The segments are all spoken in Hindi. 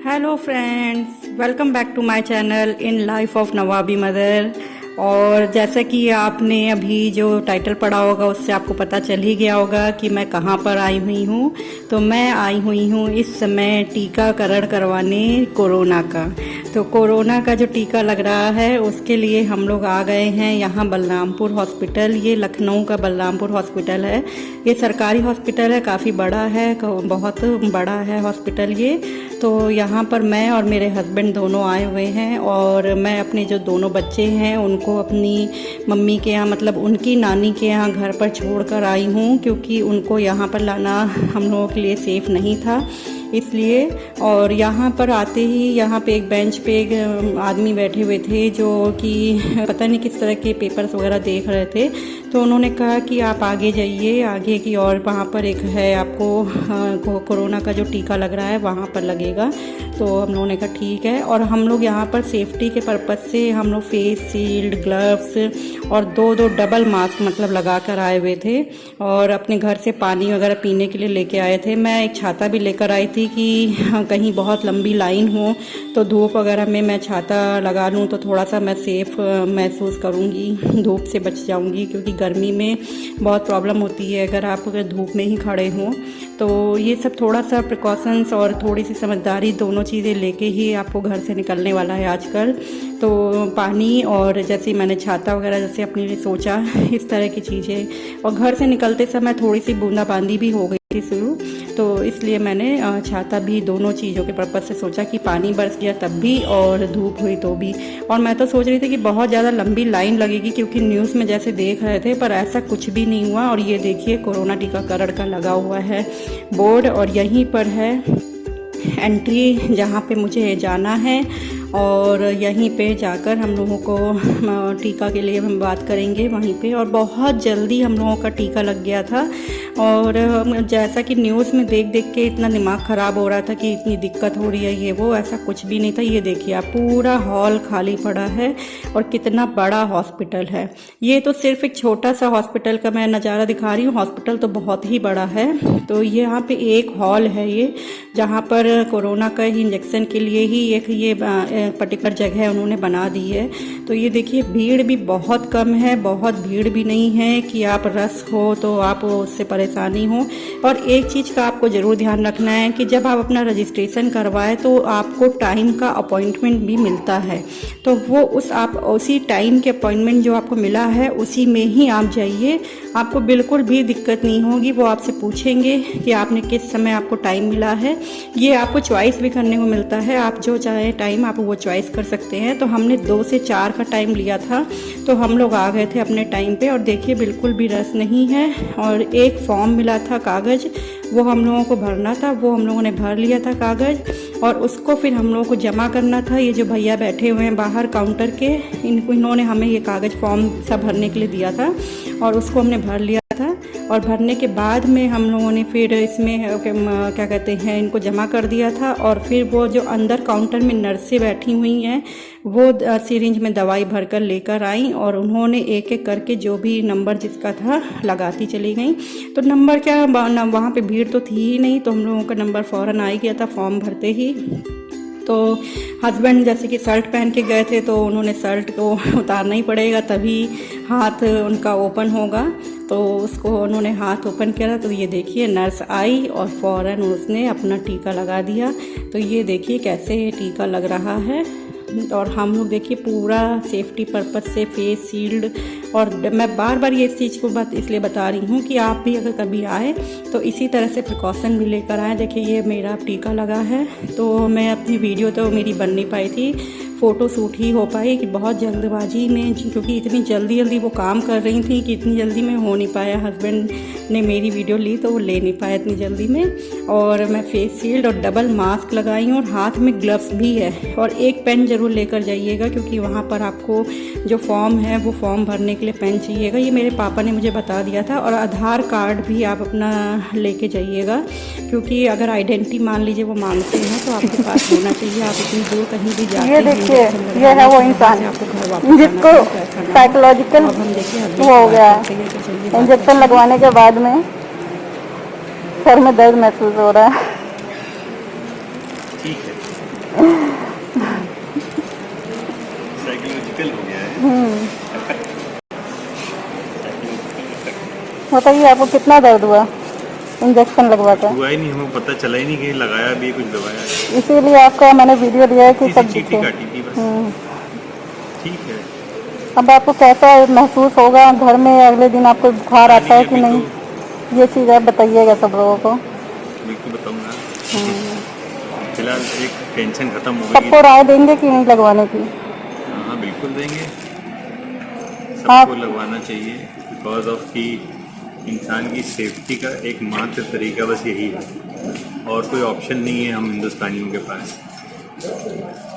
Hello friends, welcome back to my channel in life of Nawabi mother. और जैसा कि आपने अभी जो टाइटल पढ़ा होगा उससे आपको पता चल ही गया होगा कि मैं कहाँ पर आई हुई हूँ। तो मैं आई हुई हूँ इस समय टीकाकरण करवाने कोरोना का। तो कोरोना का जो टीका लग रहा है उसके लिए हम लोग आ गए हैं यहाँ बलरामपुर हॉस्पिटल। ये लखनऊ का बलरामपुर हॉस्पिटल है। ये सरकारी हॉस्पिटल है, काफ़ी बड़ा है, बहुत बड़ा है हॉस्पिटल ये। तो यहाँ पर मैं और मेरे हस्बैंड दोनों आए हुए हैं और मैं अपने जो दोनों बच्चे हैं उनको अपनी मम्मी के यहाँ, मतलब उनकी नानी के यहाँ घर पर छोड़ कर आई हूँ, क्योंकि उनको यहाँ पर लाना हम लोगों के लिए सेफ़ नहीं था इसलिए। और यहाँ पर आते ही यहाँ पे एक बेंच पे एक आदमी बैठे हुए थे जो कि पता नहीं किस तरह के पेपर्स वगैरह देख रहे थे। तो उन्होंने कहा कि आप आगे जाइए आगे की, और वहाँ पर एक है आपको कोरोना का जो टीका लग रहा है वहाँ पर लगेगा। तो हम लोगों ने कहा ठीक है। और हम लोग यहाँ पर सेफ्टी के पर्पज़ से हम लोग फेस शील्ड, ग्लव्स और दो डबल मास्क मतलब लगा कर आए हुए थे, और अपने घर से पानी वगैरह पीने के लिए लेके आए थे। मैं एक छाता भी लेकर आई थी कि कहीं बहुत लंबी लाइन हो तो धूप वगैरह में मैं छाता लगा लूँ तो थोड़ा सा मैं सेफ़ महसूस करूँगी, धूप से बच जाऊँगी, क्योंकि गर्मी में बहुत प्रॉब्लम होती है अगर आप धूप में ही खड़े हों। तो ये सब थोड़ा सा प्रिकॉशंस और थोड़ी सी समझदारी दोनों चीज़ें लेके ही आपको घर से निकलने वाला है आजकल। तो पानी और जैसे मैंने छाता वगैरह जैसे अपने लिए सोचा, इस तरह की चीज़ें। और घर से निकलते समय थोड़ी सी बूंदाबांदी भी हो गई थी शुरू, तो इसलिए मैंने छाता भी दोनों चीज़ों के पर्पज़ से सोचा कि पानी बरस गया तब भी और धूप हुई तो भी। और मैं तो सोच रही थी कि बहुत ज़्यादा लंबी लाइन लगेगी, क्योंकि न्यूज़ में जैसे देख रहे थे, पर ऐसा कुछ भी नहीं हुआ। और ये देखिए कोरोना टीकाकरण का लगा हुआ है बोर्ड, और यहीं पर है एंट्री जहाँ पे मुझे जाना है। और यहीं पे जाकर हम लोगों को टीका के लिए हम बात करेंगे वहीं पे। और बहुत जल्दी हम लोगों का टीका लग गया था, और जैसा कि न्यूज़ में देख देख के इतना दिमाग ख़राब हो रहा था कि इतनी दिक्कत हो रही है ये वो, ऐसा कुछ भी नहीं था। ये देखिए आप, पूरा हॉल खाली पड़ा है और कितना बड़ा हॉस्पिटल है। ये तो सिर्फ एक छोटा सा हॉस्पिटल का मैं नज़ारा दिखा रही हूँ, हॉस्पिटल तो बहुत ही बड़ा है। तो ये यहाँ पे एक हॉल है ये, जहाँ पर कोरोना का इंजेक्शन के लिए ही एक ये पर्टिकुलर जगह उन्होंने बना दी है। तो ये देखिए भीड़ भी बहुत कम है, बहुत भीड़ भी नहीं है कि आप रश हो तो आप उससे परेशानी हो। और एक चीज़ का आपको ज़रूर ध्यान रखना है कि जब आप अपना रजिस्ट्रेशन करवाएं तो आपको टाइम का अपॉइंटमेंट भी मिलता है। तो वो उसी टाइम के अपॉइंटमेंट जो आपको मिला है उसी में ही आप जाइए, आपको बिल्कुल भी दिक्कत नहीं होगी। वो आपसे पूछेंगे कि आपने किस समय आपको टाइम मिला है। ये आपको चॉइस भी करने को मिलता है, आप जो चाहे टाइम आप वो चॉइस कर सकते हैं। तो हमने 2 से 4 का टाइम लिया था, तो हम लोग आ गए थे अपने टाइम पे। और देखिए बिल्कुल भी रस नहीं है। और एक फॉर्म मिला था कागज़, वो हम लोगों को भरना था, वो हम लोगों ने भर लिया था कागज़, और उसको फिर हम लोगों को जमा करना था। ये जो भैया बैठे हुए हैं बाहर काउंटर के, इन्होंने हमें ये कागज़ फॉर्म सब भरने के लिए दिया था, और उसको हमने भर लिया था। और भरने के बाद में हम लोगों ने फिर इसमें क्या कहते हैं, इनको जमा कर दिया था। और फिर वो जो अंदर काउंटर में नर्सें बैठी हुई हैं वो सिरिंज में दवाई भरकर लेकर आई, और उन्होंने एक एक करके जो भी नंबर जिसका था लगाती चली गई। तो नंबर क्या, वहाँ पे भीड़ तो थी ही नहीं, तो हम लोगों का नंबर फ़ौरन आ ही गया था फॉर्म भरते ही। तो हस्बैंड जैसे कि शर्ट पहन के गए थे, तो उन्होंने शर्ट को उतारना ही पड़ेगा तभी हाथ उनका ओपन होगा। तो उसको उन्होंने हाथ ओपन किया, तो ये देखिए नर्स आई और फ़ौरन उसने अपना टीका लगा दिया। तो ये देखिए कैसे टीका लग रहा है। और हम लोग देखिए पूरा सेफ्टी पर्पज़ से फेस शील्ड, और मैं बार बार ये इस चीज़ को इसलिए बता रही हूँ कि आप भी अगर कभी आए तो इसी तरह से प्रिकॉशन भी लेकर आएँ। देखिए ये मेरा टीका लगा है, तो मैं अपनी वीडियो तो मेरी बन नहीं पाई थी, फ़ोटो शूट ही हो पाई कि बहुत जल्दबाजी में, क्योंकि इतनी जल्दी वो काम कर रही थी कि इतनी जल्दी में हो नहीं पाया। हस्बैंड ने मेरी वीडियो ली तो वो ले नहीं पाया इतनी जल्दी में। और मैं फेस शील्ड और डबल मास्क लगाई हूँ, और हाथ में ग्लव्स भी है। और एक पेन ज़रूर लेकर जाइएगा, क्योंकि वहाँ पर आपको जो फॉर्म है वो फॉर्म भरने के लिए पेन चाहिएगा, ये मेरे पापा ने मुझे बता दिया था। और आधार कार्ड भी आप अपना लेके जाइएगा, क्योंकि अगर आइडेंटिटी मान लीजिए वो मांगते हैं तो आपके पास होना चाहिए। आप इतनी दूर कहीं भी जाते हैं, ये है वो इंसान जिसको साइकोलॉजिकल वो हो गया है। इंजेक्शन लगवाने के बाद में सर में दर्द महसूस हो रहा है। ठीक है, साइकोलॉजिकल हो गया है। बताइए आपको कितना दर्द हुआ इंजेक्शन लगवा कुछ कर? हुआ ही नहीं, हमें पता चला ही नहीं कि लगाया भी है, कुछ दबाया है। इसीलिए आपका मैंने वीडियो लिया है कि हल्की सी सब चींटी दिखे। काटी थी बस। ठीक है। अब आपको कैसा महसूस होगा घर में, अगले दिन आपको बुखार पता आता है नहीं, कि अभी तो नहीं, ये चीज़ आप बताइएगा सब लोगों को। बिल्कुल बताऊंगा। फिलहाल एक टेंशन खत्म हो गई। सबको राय देंगे कि नहीं लगवाने की? हाँ हाँ, बिल्कुल देंगे, सबको आप लगवाना चाहिए, बिकॉज ऑफ कि इंसान की सेफ्टी का एकमात्र तरीका बस यही है, और कोई ऑप्शन नहीं है हम हिंदुस्तानियों के पास।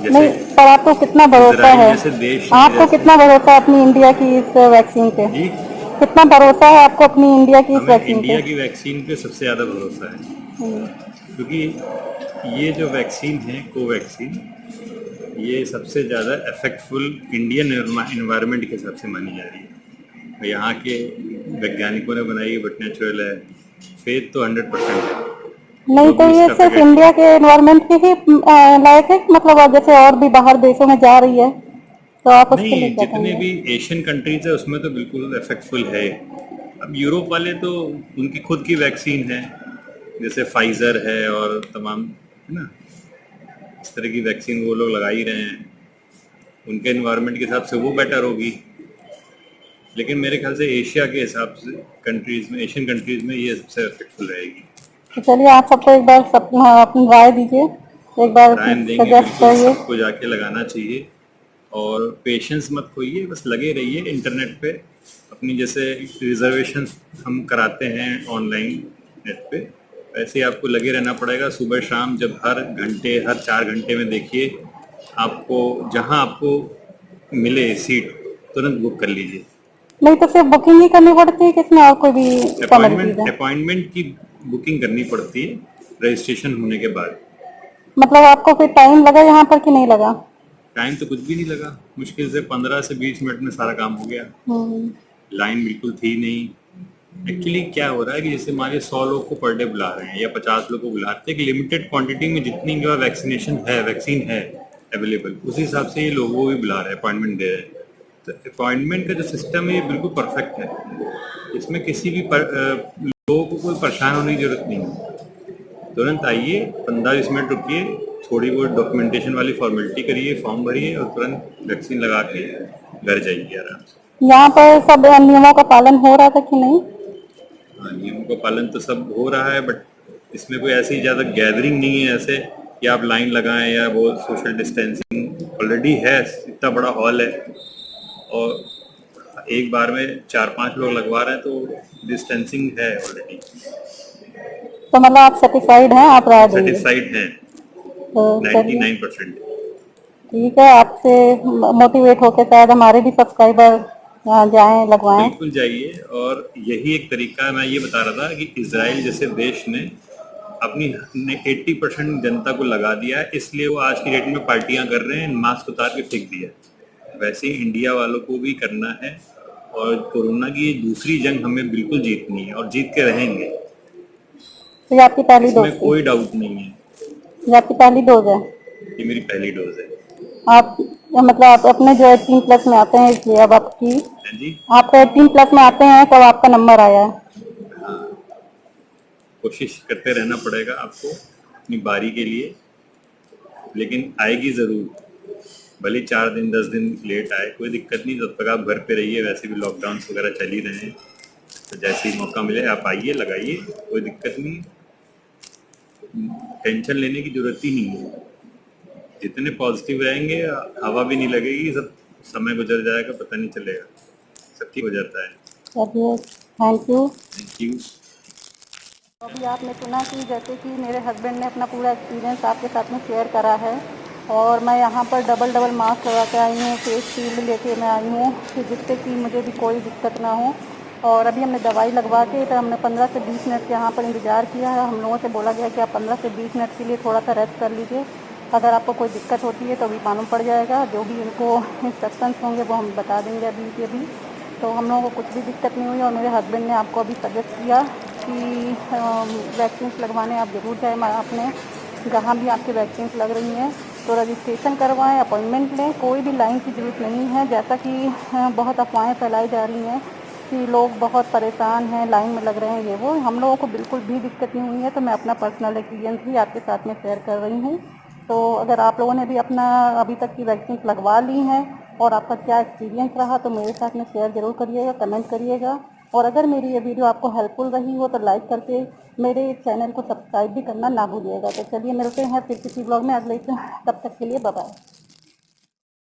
जैसे नहीं, पर आपको कितना भरोसा इजराइल है? जैसे देश में, आपको जैसे कितना भरोसा है अपनी इंडिया की इस वैक्सीन पे? जी, कितना भरोसा है आपको अपनी इंडिया की इस हमें वैक्सीन पे? इंडिया की वैक्सीन पे सबसे ज़्यादा भरोसा है, क्योंकि ये जो वैक्सीन है कोवैक्सीन, ये सबसे ज़्यादा इफेक्टफुल इंडियन इन्वायरमेंट के हिसाब से मानी जा रही है। यहाँ के वैज्ञानिकों ने बनाई है, बट नेचुरल है, फेथ तो 100% है। नहीं जो तो भी ये इसका सिर्फ एफिकेसी, इंडिया के एनवायरनमेंट के ही लायक है कि मतलब आप जैसे और भी बाहर देशों में जा रही है तो आप उसके लिए नहीं, क्या जितने कहेंगे? भी एशियन कंट्रीज है उसमें तो बिल्कुल इफेक्टफुल है। अब यूरोप वाले तो उनकी खुद की वैक्सीन है, जैसे फाइजर है और तमाम, है ना, इस तरह की वैक्सीन वो लोग लगा ही रहे हैं, उनके एनवायरनमेंट के हिसाब से वो बेटर होगी। लेकिन मेरे ख्याल से एशिया के हिसाब से कंट्रीज में, एशियन कंट्रीज में ये सबसे इफेक्टफुल रहेगी। तो चलिए आप सबको एक बार सब अपनी राय दीजिए, एक बार राय देंगे, सजेस्ट बिल्कुल करिए। सबको जाके लगाना चाहिए, और पेशेंस मत खोइए, बस लगे रहिए इंटरनेट पे। अपनी जैसे रिजर्वेशन हम कराते हैं ऑनलाइन नेट पे, वैसे ही आपको लगे रहना पड़ेगा सुबह शाम, जब हर घंटे हर 4 घंटे में देखिए, आपको जहां आपको मिले सीट तुरंत बुक कर लीजिए। नहीं तो सिर्फ बुकिंग ही करनी पड़ती है कि इसमें और कोई भी फॉर्मेलिटीज अपॉइंटमेंट है? अपॉइंटमेंट की बुकिंग करनी पड़ती है रजिस्ट्रेशन होने के बाद। मतलब आपको फिर टाइम लगा यहाँ पर कि नहीं लगा? टाइम तो कुछ भी नहीं लगा, मुश्किल से 15 से 20 मिनट में सारा काम हो गया। हम्म, लाइन बिल्कुल थी नहीं। एक्चुअली क्या हो रहा है कि जैसे मान लीजिए 100 लोग को पर डे बुला रहे हैं या 50 लोग को बुला रहे हैं, एक लिमिटेड क्वांटिटी में जितनी इनके पास वैक्सीन है अवेलेबल, उसी हिसाब से ये लोगों को भी बुला रहे हैं, अपॉइंटमेंट दे रहे हैं। तो अपॉइंटमेंट का जो सिस्टम है ये बिल्कुल परफेक्ट है, इसमें किसी भी लोगों को कोई परेशान होने की जरूरत नहीं है। तुरंत आइए, 15-20 मिनट रुकिए, थोड़ी बहुत डॉक्यूमेंटेशन वाली फॉर्मेलिटी करिए, फॉर्म भरिए और तुरंत वैक्सीन लगा के घर जाइए आराम से। यहाँ पर सब नियमों का पालन हो रहा था कि नहीं? हाँ, नियमों का पालन तो सब हो रहा है, बट इसमें कोई ऐसी ज़्यादा गैदरिंग नहीं है ऐसे कि आप लाइन लगाएं, या वो सोशल डिस्टेंसिंग ऑलरेडी है, इतना बड़ा हॉल है और एक बार में 4-5 लोग लगवा रहे हैं, तो डिस्टेंसिंग है ऑलरेडी। तो मतलब आप सेटिस्फाइड हैं, आप राय देंगे? सेटिस्फाइड हैं तो चलिए 99%। ठीक है, आपसे मोटिवेट होकर शायद हमारे भी सब्सक्राइबर जाएं लगवाएं। बिल्कुल जाइए, और यही एक तरीका है, मैं ये बता रहा था कि इजराइल जैसे देश ने अपनी 80% जनता को लगा दिया है, इसलिए वो आज की डेट में पार्टियां कर रहे हैं, मास्क उतार के फेंक दिया। वैसे ही इंडिया वालों को भी करना है, और कोरोना की ये दूसरी जंग हमें बिल्कुल जीतनी है, और जीत के रहेंगे, तो ये आपकी पहली डोज इसमें थी? कोई डाउट नहीं है। ये आपकी पहली डोज है? ये मेरी पहली डोज है। आप मतलब आप अपने जो 18+ में आते हैं इसलिए अब आपकी, हाँ जी, आप 18+ में आते हैं तब आपका नंबर आया है। कोशिश करते रहना पड़ेगा आपको अपनी बारी के लिए, लेकिन आएगी ज़रूर, भले 4 दिन 10 दिन लेट आए, कोई दिक्कत नहीं, तब तक आप घर पे रहिए, वैसे भी लॉकडाउन वगैरह चल ही रहे हैं, तो जैसे ही मौका मिले आप आइए, लगाइए, कोई दिक्कत नहीं, टेंशन लेने की जरूरत ही नहीं है। जितने पॉजिटिव रहेंगे हवा भी नहीं लगेगी, सब समय गुजर जाएगा, पता नहीं चलेगा, सब ठीक हो जाता है। चलिए, थैंक यू। Thank you. अभी आपने सुना कि जैसे कि मेरे हस्बैंड ने अपना पूरा एक्सपीरियंस आपके साथ में शेयर करा है, और मैं यहाँ पर डबल मास्क लगा के आई हूँ, फेस शील्ड लेके मैं आई हूँ कि जिससे कि मुझे भी कोई दिक्कत ना हो। और अभी हमने दवाई लगवा के तो हमने 15 से 20 मिनट यहाँ पर इंतज़ार किया है। हम लोगों से बोला गया कि आप 15 से 20 मिनट के लिए थोड़ा सा रेस्ट कर लीजिए, अगर आपको कोई दिक्कत होती है तो अभी मालूम पड़ जाएगा, जो भी इनको इंस्ट्रक्शंस होंगे वो हम बता देंगे अभी के अभी। तो हम लोगों को कुछ भी दिक्कत नहीं हुई, और मेरे हस्बैंड ने आपको अभी सजेस्ट किया कि वैक्सीन लगवाने आप ज़रूर जाएँ अपने जहाँ भी आपकी वैक्सीन लग रही हैं तो रजिस्ट्रेशन करवाएं, अपॉइंटमेंट लें, कोई भी लाइन की ज़रूरत नहीं है। जैसा कि बहुत अफवाहें फैलाई जा रही हैं कि लोग बहुत परेशान हैं, लाइन में लग रहे हैं, ये वो, हम लोगों को बिल्कुल भी दिक्कत नहीं हुई है। तो मैं अपना पर्सनल एक्सपीरियंस भी आपके साथ में शेयर कर रही हूँ। तो अगर आप लोगों ने भी अपना अभी तक की वैक्सीन लगवा ली हैं और आपका क्या एक्सपीरियंस रहा तो मेरे साथ में शेयर ज़रूर करिएगा, कमेंट करिएगा। और अगर मेरी ये वीडियो आपको हेल्पफुल रही हो तो लाइक करके मेरे चैनल को सब्सक्राइब भी करना ना भूलिएगा। तो चलिए मिलते हैं फिर किसी ब्लॉग में अगले, तब तक के लिए बाय बाय।